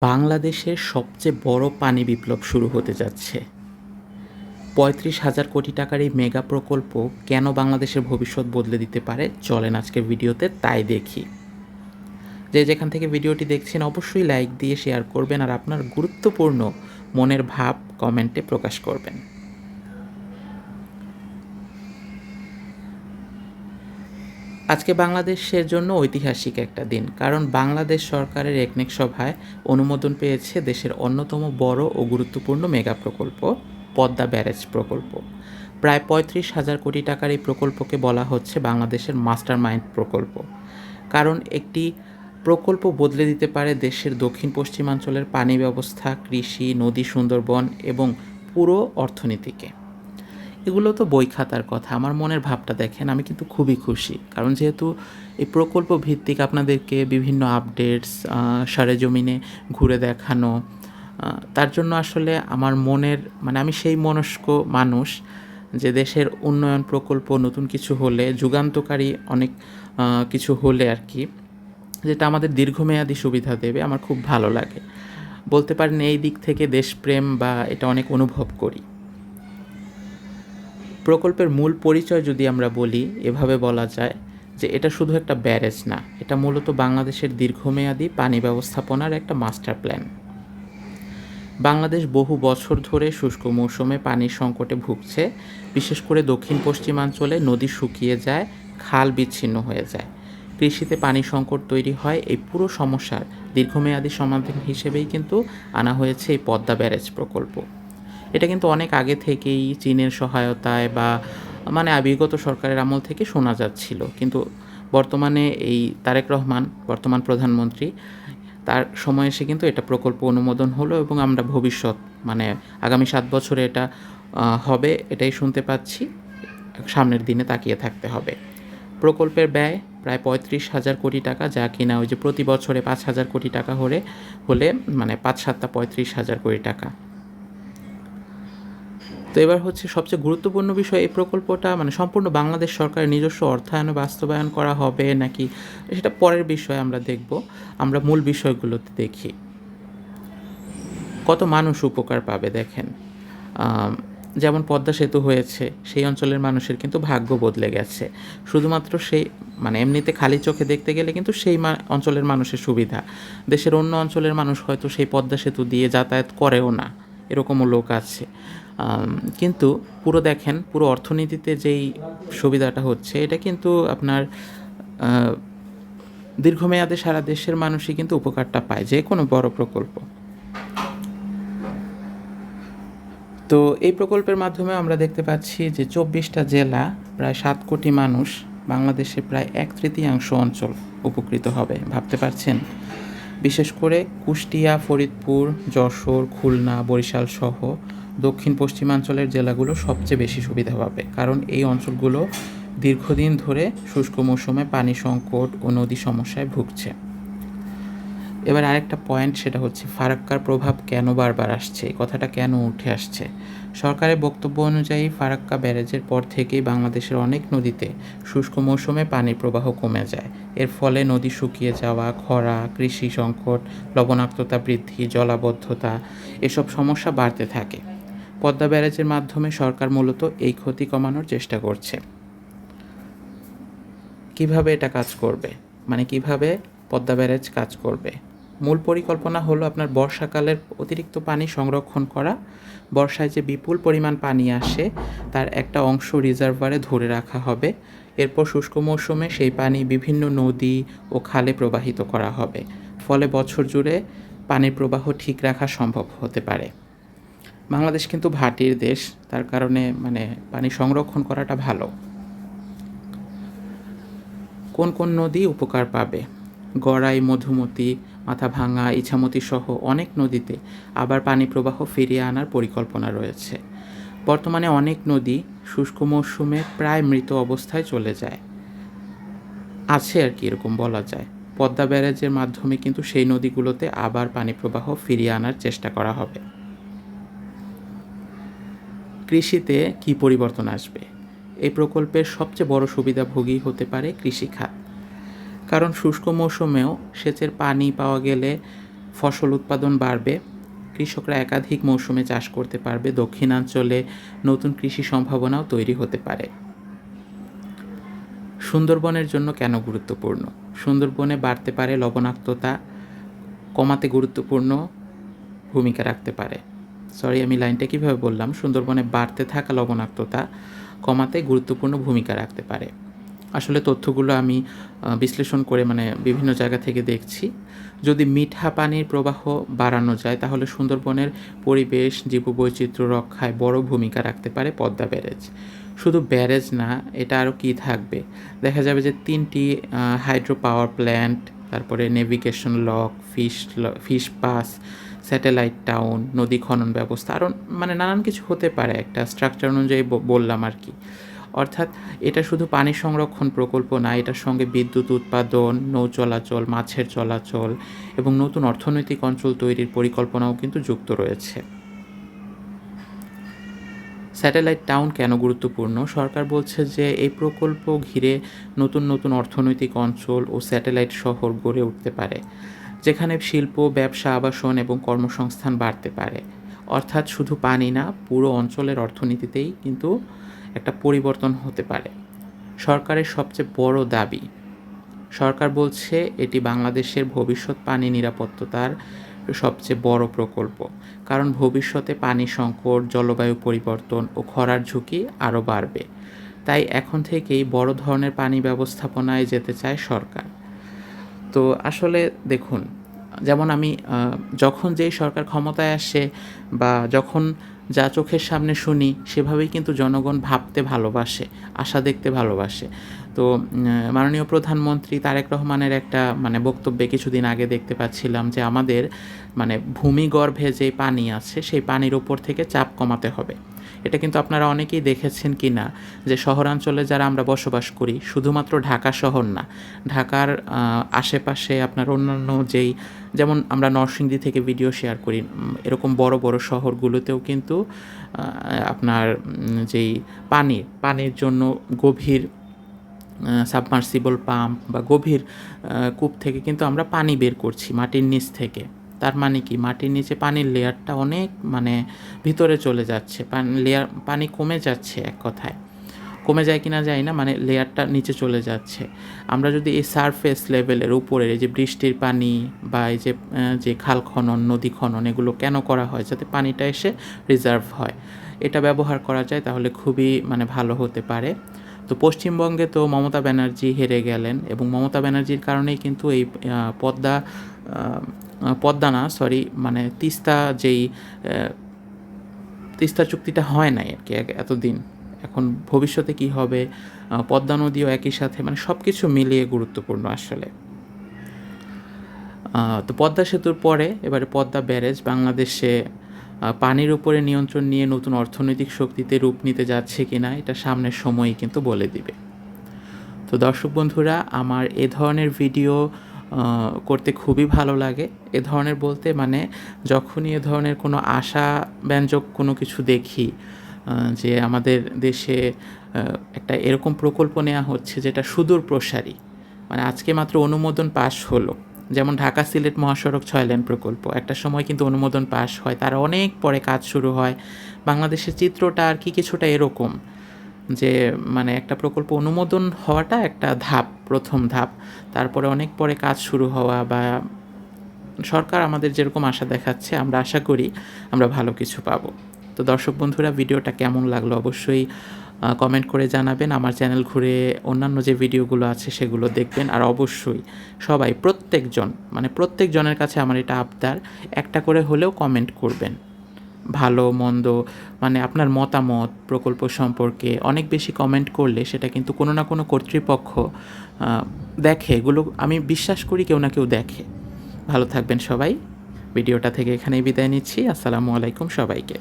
বাংলাদেশের সবচেয়ে বড় পানি বিপ্লব শুরু হতে যাচ্ছে। ৩৫,০০০ কোটি টাকার এই মেগা প্রকল্প কেন বাংলাদেশের ভবিষ্যৎ বদলে দিতে পারে? চলেন আজকের ভিডিওতে তাই দেখি। যে যেখান থেকে ভিডিওটি দেখছেন অবশ্যই লাইক দিয়ে শেয়ার করবেন আর আপনার গুরুত্বপূর্ণ মনের ভাব কমেন্টে প্রকাশ করবেন। আজকে বাংলাদেশের জন্য ঐতিহাসিক একটা দিন, কারণ বাংলাদেশ সরকারের একনেক সভায় অনুমোদন পেয়েছে দেশের অন্যতম বড় ও গুরুত্বপূর্ণ মেগা প্রকল্প পদ্মা ব্যারেজ প্রকল্প। প্রায় ৩৫,০০০ কোটি টাকার এই প্রকল্পকে বলা হচ্ছে বাংলাদেশের মাস্টার মাইন্ড প্রকল্প, কারণ একটি প্রকল্প বদলে দিতে পারে দেশের দক্ষিণ পশ্চিমাঞ্চলের পানি ব্যবস্থা, কৃষি, নদী, সুন্দরবন এবং পুরো অর্থনীতিকে। এগুলো তো বই খাতার কথা, আমার মনের ভাবটা দেখেন, আমি কিন্তু খুবই খুশি। কারণ যেহেতু এই প্রকল্প ভিত্তিক আপনাদেরকে বিভিন্ন আপডেটস সরেজমিনে ঘুরে দেখানো, তার জন্য আসলে আমার মনের আমি সেই মনস্ক মানুষ যে দেশের উন্নয়ন প্রকল্প নতুন কিছু হলে, যুগান্তকারী অনেক কিছু হলে আর কি, যেটা আমাদের দীর্ঘমেয়াদী সুবিধা দেবে, আমার খুব ভালো লাগে। বলতে পারেন এই দিক থেকে দেশপ্রেম বা এটা অনেক অনুভব করি। প্রকল্পের মূল পরিচয় যদি আমরা বলি, এভাবে বলা যায় যে এটা শুধু একটা ব্যারেজ না, এটা মূলত বাংলাদেশের দীর্ঘমেয়াদী পানি ব্যবস্থাপনার একটা মাস্টার প্ল্যান। বাংলাদেশ বহু বছর ধরে শুষ্ক মৌসুমে পানির সংকটে ভুগছে। বিশেষ করে দক্ষিণ পশ্চিমাঞ্চলে নদী শুকিয়ে যায়, খাল বিচ্ছিন্ন হয়ে যায়, কৃষিতে পানি সংকট তৈরি হয়। এই পুরো সমস্যার দীর্ঘমেয়াদী সমাধান হিসেবেই কিন্তু আনা হয়েছে এই পদ্মা ব্যারেজ প্রকল্প। এটা কিন্তু অনেক আগে থেকেই চীনের সহায়তায় বা বিগত সরকারের আমল থেকে শোনা যাচ্ছিল, কিন্তু বর্তমানে এই তারেক রহমান, বর্তমান প্রধানমন্ত্রী, তার সময় এসে কিন্তু এটা প্রকল্প অনুমোদন হলো এবং আমরা ভবিষ্যৎ আগামী 7 বছরে এটা হবে এটাই শুনতে পাচ্ছি। সামনের দিনে তাকিয়ে থাকতে হবে। প্রকল্পের ব্যয় প্রায় ৩৫,০০০ কোটি টাকা, যা কিনা ওই যে প্রতি বছরে ৫,০০০ কোটি টাকা হলে ৫-৭টা ৩৫,০০০ কোটি টাকা। তো এবার হচ্ছে সবচেয়ে গুরুত্বপূর্ণ বিষয়, এই প্রকল্পটা সম্পূর্ণ বাংলাদেশ সরকারের নিজস্ব অর্থায়নে বাস্তবায়ন করা হবে নাকি, সেটা পরের বিষয় আমরা দেখব। আমরা মূল বিষয়গুলোতে দেখি কত মানুষ উপকার পাবে। দেখেন, যেমন পদ্মা সেতু হয়েছে, সেই অঞ্চলের মানুষের কিন্তু ভাগ্য বদলে গেছে। শুধুমাত্র সেই এমনিতে খালি চোখে দেখতে গেলে কিন্তু সেই অঞ্চলের মানুষের সুবিধা, দেশের অন্য অঞ্চলের মানুষ হয়তো সেই পদ্মা সেতু দিয়ে যাতায়াত করেও না, এরকমও লোক আছে। কিন্তু পুরো অর্থনীতিতে যেই সুবিধাটা হচ্ছে, এটা কিন্তু আপনার দীর্ঘমেয়াদে সারা দেশের মানুষই কিন্তু উপকারটা পায়, যে কোনো বড় প্রকল্প। তো এই প্রকল্পের মাধ্যমে আমরা দেখতে পাচ্ছি যে 24টা জেলা, প্রায় 7 কোটি মানুষ, বাংলাদেশে প্রায় 1/3 অঞ্চল উপকৃত হবে। ভাবতে পারছেন? বিশেষ করে কুষ্টিয়া, ফরিদপুর, যশোর, খুলনা, বরিশাল সহ দক্ষিণ পশ্চিমাঞ্চলের জেলাগুলো সবচেয়ে বেশি সুবিধা পাবে, কারণ এই অঞ্চলগুলো দীর্ঘদিন ধরে শুষ্ক মৌসুমে পানি সংকট ও নদী সমস্যায় ভুগছে। এবার আরেকটা পয়েন্ট, সেটা হচ্ছে ফারাক্কার প্রভাব কেন বারবার আসছে, এই কথাটা কেন উঠে আসছে। সরকারের বক্তব্য অনুযায়ী ফারাক্কা ব্যারেজের পর থেকেই বাংলাদেশের অনেক নদীতে শুষ্ক মৌসুমে পানির প্রবাহ কমে যায়। এর ফলে নদী শুকিয়ে যাওয়া, খরা, কৃষি সংকট, লবণাক্ততা বৃদ্ধি, জলাবদ্ধতা, এসব সমস্যা বাড়তে থাকে। পদ্মা ব্যারেজের মাধ্যমে সরকার মূলত এই ক্ষতি কমানোর চেষ্টা করছে। কিভাবে এটা কাজ করবে, কিভাবে পদ্মা ব্যারেজ কাজ করবে? মূল পরিকল্পনা হলো আপনার বর্ষাকালের অতিরিক্ত পানি সংরক্ষণ করা। বর্ষায় যে বিপুল পরিমাণ পানি আসে, তার একটা অংশ রিজার্ভারে ধরে রাখা হবে। এরপর শুষ্ক মৌসুমে সেই পানি বিভিন্ন নদী ও খালে প্রবাহিত করা হবে। ফলে বছর জুড়ে পানির প্রবাহ ঠিক রাখা সম্ভব হতে পারে। বাংলাদেশ কিন্তু ভাটির দেশ, তার কারণে পানি সংরক্ষণ করাটা ভালো। কোন কোন নদী উপকার পাবে? গড়াই, মধুমতি, মাথাভাঙা, ইছামতি সহ অনেক নদীতে আবার পানি প্রবাহ ফিরিয়ে আনার পরিকল্পনা রয়েছে। বর্তমানে অনেক নদী শুষ্ক মৌসুমে প্রায় মৃত অবস্থায় চলে যায়, আছে আর কি, এরকম বলা যায়। পদ্মা ব্যারেজের মাধ্যমে কিন্তু সেই নদীগুলোতে আবার পানি প্রবাহ ফিরিয়ে আনার চেষ্টা করা হবে। কৃষিতে কী পরিবর্তন আসবে? এই প্রকল্পের সবচেয়ে বড় সুবিধাভোগী হতে পারে কৃষিখাত, কারণ শুষ্ক মৌসুমেও সেচের পানি পাওয়া গেলে ফসল উৎপাদন বাড়বে, কৃষকরা একাধিক মৌসুমে চাষ করতে পারবে, দক্ষিণাঞ্চলে নতুন কৃষি সম্ভাবনাও তৈরি হতে পারে। সুন্দরবনের জন্য কেন গুরুত্বপূর্ণ? সুন্দরবনে বাড়তে পারে লবণাক্ততা, কমাতে গুরুত্বপূর্ণ ভূমিকা রাখতে পারে। আমি লাইনটা কীভাবে বললাম? সুন্দরবনে বাড়তে থাকা লবণাক্ততা কমাতে গুরুত্বপূর্ণ ভূমিকা রাখতে পারে। আসলে তথ্যগুলো আমি বিশ্লেষণ করে বিভিন্ন জায়গা থেকে দেখছি। যদি মিঠা পানির প্রবাহ বাড়ানো যায় তাহলে সুন্দরবনের পরিবেশ জীববৈচিত্র্য রক্ষায় বড় ভূমিকা রাখতে পারে পদ্মা ব্যারেজ। শুধু ব্যারেজ না, এটা আরও কী থাকবে? দেখা যাবে যে 3টি হাইড্রো পাওয়ার প্ল্যান্ট, তারপরে navigation lock, fish pass, satellite town, নদী খনন ব্যবস্থা, আরও নানান কিছু হতে পারে। একটা স্ট্রাকচার অনুযায়ী বললাম আর কি। অর্থাৎ এটা শুধু পানি সংরক্ষণ প্রকল্প না, এটার সঙ্গে বিদ্যুৎ উৎপাদন, নৌ চলাচল, মাছের চলাচল এবং নতুন অর্থনৈতিক অঞ্চল তৈরির পরিকল্পনাও কিন্তু যুক্ত রয়েছে। স্যাটেলাইট টাউন কেন গুরুত্বপূর্ণ? সরকার বলছে যে এই প্রকল্প ঘিরে নতুন নতুন অর্থনৈতিক অঞ্চল ও স্যাটেলাইট শহর গড়ে উঠতে পারে, যেখানে শিল্প, ব্যবসা, আবাসন এবং কর্মসংস্থান বাড়তে পারে। অর্থাৎ শুধু পানি না, পুরো অঞ্চলের অর্থনীতিতেই কিন্তু একটা পরিবর্তন হতে পারে। সরকারের সবচেয়ে বড় দাবি, সরকার বলছে এটি বাংলাদেশের ভবিষ্যৎ পানি নিরাপত্তার সবচেয়ে বড় প্রকল্প, কারণ ভবিষ্যতে পানি সংকট, জলবায়ু পরিবর্তন ও খরার ঝুঁকি আরও বাড়বে। তাই এখন থেকেই বড় ধরনের পানি ব্যবস্থাপনায় যেতে চায় সরকার। তো আসলে দেখুন, যেমন আমি যখন যেই সরকার ক্ষমতায় আসে বা যখন যা চোখের সামনে শুনি সেভাবেই কিন্তু জনগণ ভাবতে ভালোবাসে, আশা দেখতে ভালোবাসে। তো মাননীয় প্রধানমন্ত্রী তারেক রহমানের একটা বক্তব্যে কিছুদিন আগে দেখতে পাচ্ছিলাম যে আমাদের ভূমিগর্ভে যে পানি আছে সেই পানির উপর থেকে চাপ কমাতে হবে। এটা কিন্তু আপনারা অনেকেই দেখেছেন কি না যে শহরাঞ্চলে যারা আমরা বসবাস করি, শুধুমাত্র ঢাকা শহর না, ঢাকার আশেপাশে আপনার অন্যান্য যেমন আমরা নরসিংদী থেকে ভিডিও শেয়ার করি, এরকম বড় বড় শহরগুলোতেও কিন্তু আপনার যেই পানির জন্য গভীর সাবমার্সিবল পাম্প বা গভীর কূপ থেকে কিন্তু আমরা পানি বের করছি মাটির নিচ থেকে। তার মানে কি, মাটির নিচে পানির লেয়ারটা অনেক ভিতরে চলে যাচ্ছে, পানি কমে যাচ্ছে, এক কথায় কমে যায় কিনা জানি না, লেয়ারটা নিচে চলে যাচ্ছে। আমরা যদি এই সারফেস লেভেলের উপরের এই যে বৃষ্টির পানি বা এই যে খাল খনন, নদী খনন, এগুলো কেন করা হয়? যাতে পানিটা এসে রিজার্ভ হয়, এটা ব্যবহার করা যায়, তাহলে খুবই ভালো হতে পারে। তো পশ্চিমবঙ্গে তো মমতা ব্যানার্জি হেরে গেলেন এবং মমতা ব্যানার্জির কারণেই কিন্তু এই তিস্তা চুক্তিটা হয় নাই আর কি এতদিন। এখন ভবিষ্যতে কি হবে, পদ্মা নদীও একই সাথে, সব কিছু মিলিয়ে গুরুত্বপূর্ণ আসলে। তো পদ্মা সেতুর পরে এবারে পদ্মা ব্যারেজ বাংলাদেশে পানির উপরে নিয়ন্ত্রণ নিয়ে নতুন অর্থনৈতিক শক্তিতে রূপ নিতে যাচ্ছে কিনা এটা সামনের সময়ই কিন্তু বলে দিবে। তো দর্শক বন্ধুরা, আমার এ ধরনের ভিডিও করতে খুবই ভালো লাগে। এ ধরনের বলতে যখনই এ ধরনের কোনো আশাব্যঞ্জক কোনো কিছু দেখি যে আমাদের দেশে একটা এরকম প্রকল্প নেওয়া হচ্ছে যেটা সুদূর প্রসারী, আজকে মাত্র অনুমোদন পাশ হলো, যেমন ঢাকা সিলেট মহাসড়ক 6 লেন প্রকল্প, একটা সময় কিন্তু অনুমোদন পাশ হয়, তার অনেক পরে কাজ শুরু হয়। বাংলাদেশের চিত্রটা আর কি কিছুটা এরকম যে একটা প্রকল্প অনুমোদন হওয়াটা একটা প্রথম ধাপ, তারপরে অনেক পরে কাজ শুরু হওয়া, বা সরকার আমাদের যেরকম আশা দেখাচ্ছে, আমরা আশা করি আমরা ভালো কিছু পাবো। তো দর্শক বন্ধুরা, ভিডিওটা কেমন লাগলো অবশ্যই কমেন্ট করে জানাবেন। আমার চ্যানেল ঘুরে অন্যান্য যে ভিডিওগুলো আছে সেগুলো দেখবেন। আর অবশ্যই সবাই প্রত্যেকজনের কাছে আমার এটা আবদার, একটা করে হলেও কমেন্ট করবেন, ভালো মন্দ আপনার মতামত প্রকল্প সম্পর্কে অনেক বেশি কমেন্ট করলে সেটা কিন্তু কোনো না কোনো কর্তৃপক্ষ দেখে, এগুলো আমি বিশ্বাস করি কেউ না কেউ দেখে। ভালো থাকবেন সবাই, ভিডিওটা থেকে এখানেই বিদায় নিচ্ছি। আসসালামু আলাইকুম সবাইকে।